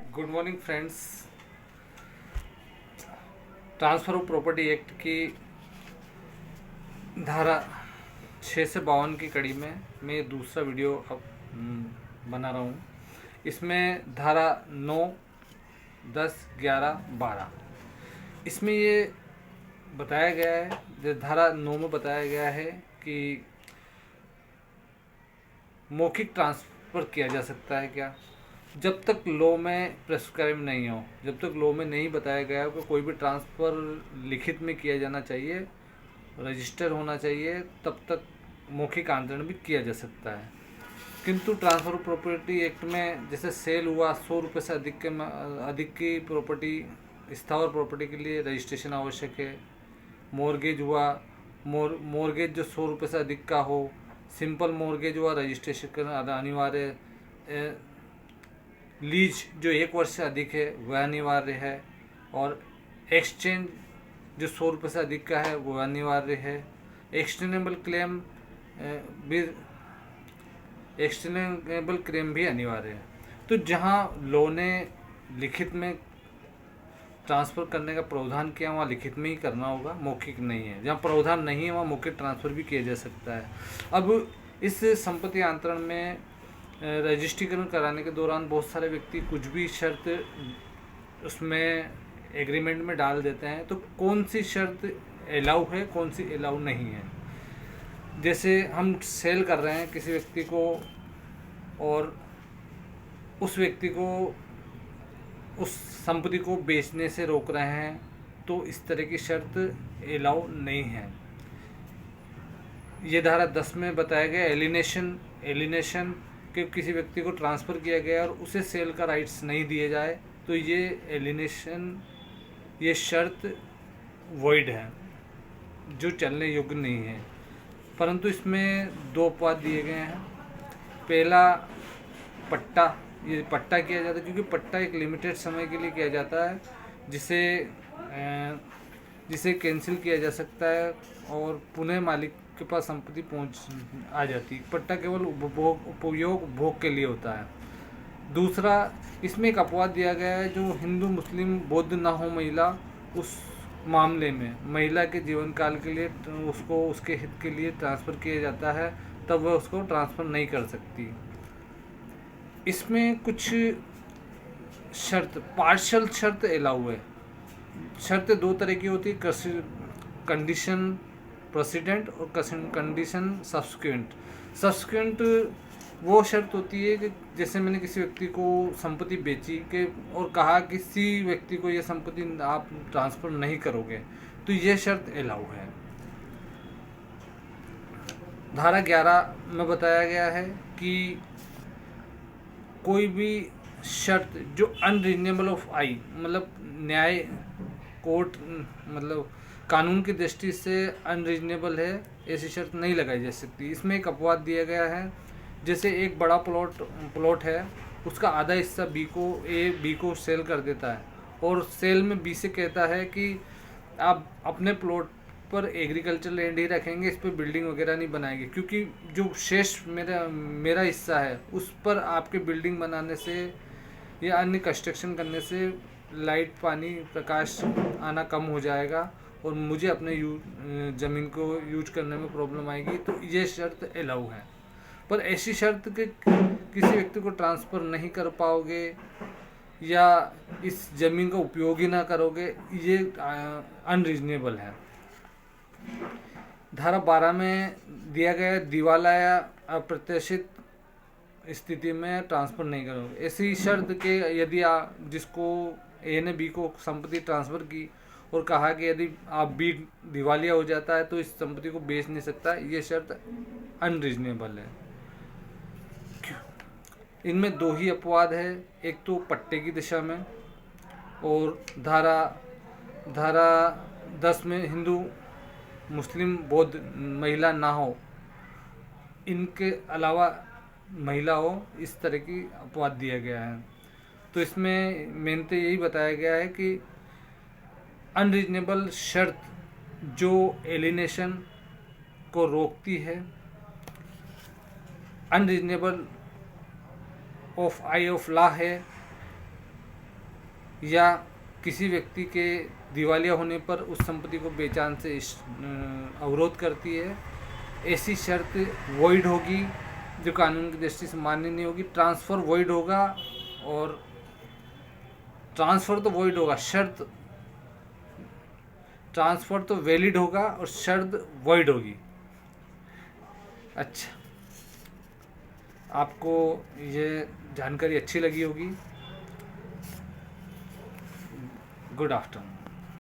Good morning friends. Transfer of property act की धारा 6 से 52 की कड़ी में मैं दूसरा वीडियो अब बना रहा हूँ। इसमें धारा 9, 10, 11, 12 इसमें ये बताया गया है, जो धारा 9 में बताया गया है कि मौखिक ट्रांसफ़र किया जा सकता है क्या, जब तक लॉ में प्रेस्क्राइब नहीं हो, जब तक लॉ में नहीं बताया गया हो कि कोई भी ट्रांसफ़र लिखित में किया जाना चाहिए, रजिस्टर होना चाहिए, तब तक मौखिक आंतरण भी किया जा सकता है। किंतु ट्रांसफ़र ऑफ प्रॉपर्टी एक्ट में जैसे सेल हुआ 100 रुपये से अधिक की प्रॉपर्टी, स्थावर प्रॉपर्टी के लिए रजिस्ट्रेशन आवश्यक है। मॉर्गेज हुआ, मॉर्गेज जो 100 रुपये से अधिक का हो, सिंपल मॉर्गेज हुआ, रजिस्ट्रेशन करना अनिवार्य है। लीज जो 1 वर्ष से अधिक है वह अनिवार्य है, और एक्सचेंज जो 100 रुपये से अधिक का है वह अनिवार्य है। एक्सटेनेबल क्लेम भी अनिवार्य है। तो जहाँ लॉ ने लिखित में ट्रांसफ़र करने का प्रावधान किया वहाँ लिखित में ही करना होगा, मौखिक नहीं है। जहाँ प्रावधान नहीं है वहाँ मौखिक ट्रांसफ़र भी किया जा सकता है। अब इस संपत्ति अंतरण में रजिस्ट्रीकरण कराने के दौरान बहुत सारे व्यक्ति कुछ भी शर्त उसमें एग्रीमेंट में डाल देते हैं, तो कौन सी शर्त अलाउ है, कौन सी अलाउ नहीं है। जैसे हम सेल कर रहे हैं किसी व्यक्ति को और उस व्यक्ति को उस संपत्ति को बेचने से रोक रहे हैं, तो इस तरह की शर्त अलाउ नहीं है। ये धारा 10 में बताया गया एलिनेशन कि किसी व्यक्ति को ट्रांसफ़र किया गया और उसे सेल का राइट्स नहीं दिए जाए, तो ये एलिनेशन, ये शर्त वॉइड है, जो चलने योग्य नहीं है। परंतु इसमें 2 अपवाद दिए गए हैं। पहला, पट्टा, ये पट्टा किया जाता है क्योंकि पट्टा एक लिमिटेड समय के लिए किया जाता है, जिसे कैंसिल किया जा सकता है और पुनः मालिक के पास संपत्ति आ जाती है। पट्टा केवल उपभोग के लिए होता है। दूसरा, इसमें एक अपवाद दिया गया है, जो हिंदू मुस्लिम बौद्ध ना हो महिला, उस मामले में महिला के जीवन काल के लिए उसको उसके हित के लिए ट्रांसफ़र किया जाता है, तब वह उसको ट्रांसफ़र नहीं कर सकती। इसमें कुछ शर्त, पार्शियल शर्त अलाउ है। शर्तें 2 तरह की होती है, कंडीशन प्रेसिडेंट और कंडीशन सब्सिक्वेंट वो शर्त होती है कि जैसे मैंने किसी व्यक्ति को संपत्ति बेची के और कहा किसी व्यक्ति को ये संपत्ति आप ट्रांसफ़र नहीं करोगे, तो ये शर्त अलाउ है। धारा 11 में बताया गया है कि कोई भी शर्त जो अनरीजनेबल ऑफ आई, मतलब न्याय कोर्ट, मतलब कानून की दृष्टि से अनरीजनेबल है, ऐसी शर्त नहीं लगाई जा सकती। इसमें एक अपवाद दिया गया है, जैसे एक बड़ा प्लॉट है, उसका आधा हिस्सा बी को सेल कर देता है और सेल में बी से कहता है कि आप अपने प्लॉट पर एग्रीकल्चर लैंड ही रखेंगे, इस पर बिल्डिंग वगैरह नहीं बनाएंगे, क्योंकि जो शेष मेरा हिस्सा है उस पर आपके बिल्डिंग बनाने से या अन्य कंस्ट्रक्शन करने से लाइट, पानी, प्रकाश आना कम हो जाएगा और मुझे अपने ज़मीन को यूज करने में प्रॉब्लम आएगी, तो ये शर्त अलाउ है। पर ऐसी शर्त कि किसी व्यक्ति को ट्रांसफ़र नहीं कर पाओगे या इस ज़मीन का उपयोग ही ना करोगे, ये अनरीजनेबल है। धारा 12 में दिया गया दिवाला या अप्रत्याशित स्थिति में ट्रांसफ़र नहीं करोगे। ऐसी शर्त के यदि जिसको ए ने बी को संपत्ति ट्रांसफ़र की और कहा कि यदि आप बी दिवालिया हो जाता है तो इस संपत्ति को बेच नहीं सकता, ये शर्त अनरीजनेबल है। इनमें 2 ही अपवाद है, एक तो पट्टे की दिशा में और धारा 10 में हिंदू मुस्लिम बौद्ध महिला ना हो, इनके अलावा महिला हो, इस तरह की अपवाद दिया गया है। तो इसमें मेनते यही बताया गया है कि अनरीजनेबल शर्त जो एलिनेशन को रोकती है, अनरीजनेबल ऑफ लॉ है, या किसी व्यक्ति के दिवालिया होने पर उस संपत्ति को बेचान से अवरोध करती है, ऐसी शर्त वॉइड होगी जो कानून की दृष्टि से मान्य नहीं होगी। ट्रांसफ़र वॉइड होगा, और ट्रांसफ़र तो वॉइड होगा, शर्त ट्रांसफ़र तो वैलिड होगा और शर्त वॉइड होगी। अच्छा, आपको ये जानकारी अच्छी लगी होगी। Good afternoon.